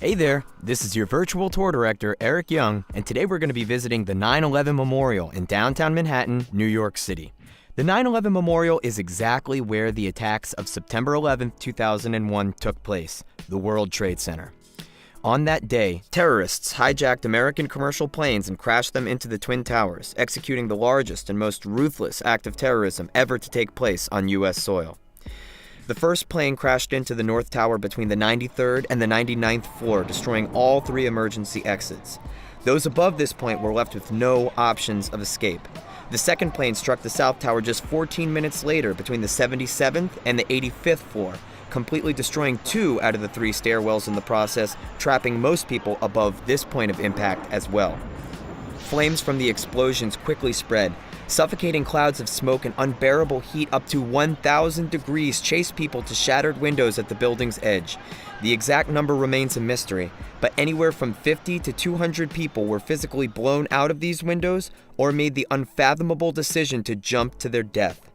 Hey there, this is your virtual tour director, Eric Young, and today we're going to be visiting the 9/11 Memorial in downtown Manhattan, New York City. The 9/11 Memorial is exactly where the attacks of September 11, 2001 took place, the World Trade Center. On that day, terrorists hijacked American commercial planes and crashed them into the Twin Towers, executing the largest and most ruthless act of terrorism ever to take place on U.S. soil. The first plane crashed into the North Tower between the 93rd and the 99th floor, destroying all three emergency exits. Those above this point were left with no options of escape. The second plane struck the South Tower just 14 minutes later between the 77th and the 85th floor, completely destroying 2 out of the 3 stairwells in the process, trapping most people above this point of impact as well. Flames from the explosions quickly spread. Suffocating clouds of smoke and unbearable heat up to 1,000 degrees chased people to shattered windows at the building's edge. The exact number remains a mystery, but anywhere from 50 to 200 people were physically blown out of these windows or made the unfathomable decision to jump to their death.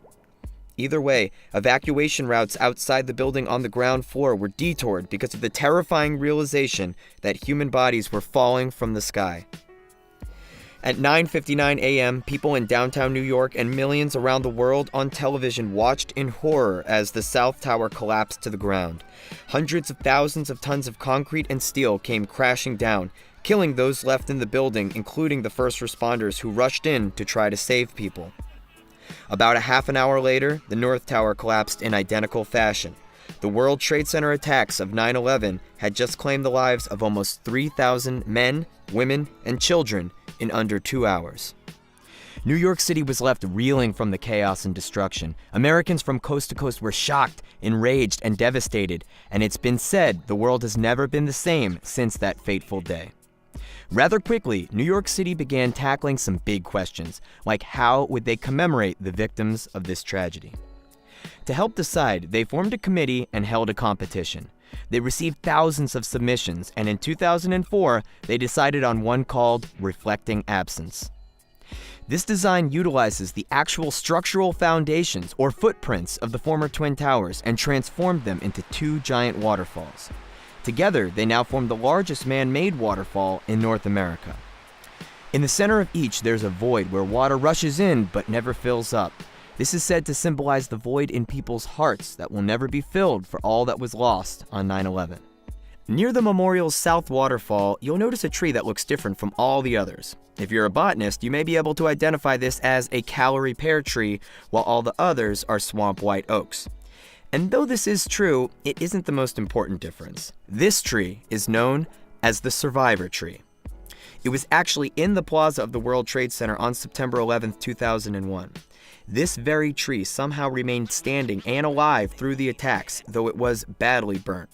Either way, evacuation routes outside the building on the ground floor were detoured because of the terrifying realization that human bodies were falling from the sky. At 9:59 a.m., people in downtown New York and millions around the world on television watched in horror as the South Tower collapsed to the ground. Hundreds of thousands of tons of concrete and steel came crashing down, killing those left in the building, including the first responders who rushed in to try to save people. About a half an hour later, the North Tower collapsed in identical fashion. The World Trade Center attacks of 9/11 had just claimed the lives of almost 3,000 men, women, and children in under 2 hours. New York City was left reeling from the chaos and destruction. Americans from coast to coast were shocked, enraged, and devastated, and it's been said the world has never been the same since that fateful day. Rather quickly, New York City began tackling some big questions, like how would they commemorate the victims of this tragedy. To help decide, they formed a committee and held a competition. They received thousands of submissions, and in 2004, they decided on one called Reflecting Absence. This design utilizes the actual structural foundations or footprints of the former Twin Towers and transformed them into 2 giant waterfalls. Together, they now form the largest man-made waterfall in North America. In the center of each, there's a void where water rushes in but never fills up. This is said to symbolize the void in people's hearts that will never be filled for all that was lost on 9/11. Near the memorial's south waterfall, you'll notice a tree that looks different from all the others. If you're a botanist, you may be able to identify this as a Callery pear tree, while all the others are swamp white oaks. And though this is true, it isn't the most important difference. This tree is known as the Survivor Tree. It was actually in the plaza of the World Trade Center on September 11, 2001. This very tree somehow remained standing and alive through the attacks, though it was badly burnt.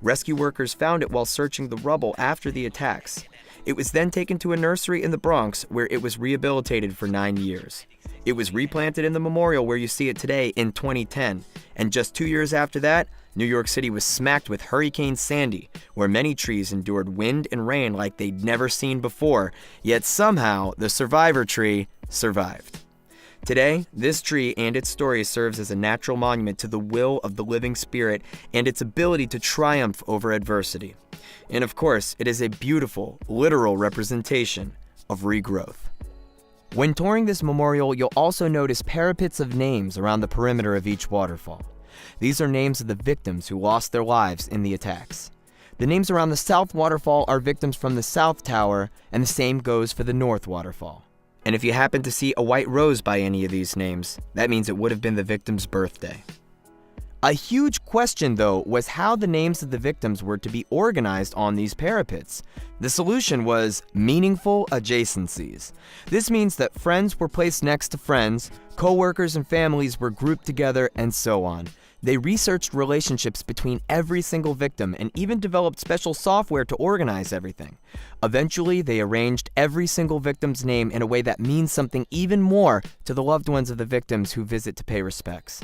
Rescue workers found it while searching the rubble after the attacks. It was then taken to a nursery in the Bronx, where it was rehabilitated for 9 years. It was replanted in the memorial where you see it today in 2010, and just 2 years after that, New York City was smacked with Hurricane Sandy, where many trees endured wind and rain like they'd never seen before, yet somehow the Survivor Tree survived. Today, this tree and its story serves as a natural monument to the will of the living spirit and its ability to triumph over adversity. And of course, it is a beautiful, literal representation of regrowth. When touring this memorial, you'll also notice parapets of names around the perimeter of each waterfall. These are names of the victims who lost their lives in the attacks. The names around the South Waterfall are victims from the South Tower, and the same goes for the North Waterfall. And if you happen to see a white rose by any of these names, that means it would have been the victim's birthday. A huge question, though, was how the names of the victims were to be organized on these parapets. The solution was meaningful adjacencies. This means that friends were placed next to friends, co-workers and families were grouped together, and so on. They researched relationships between every single victim and even developed special software to organize everything. Eventually, they arranged every single victim's name in a way that means something even more to the loved ones of the victims who visit to pay respects.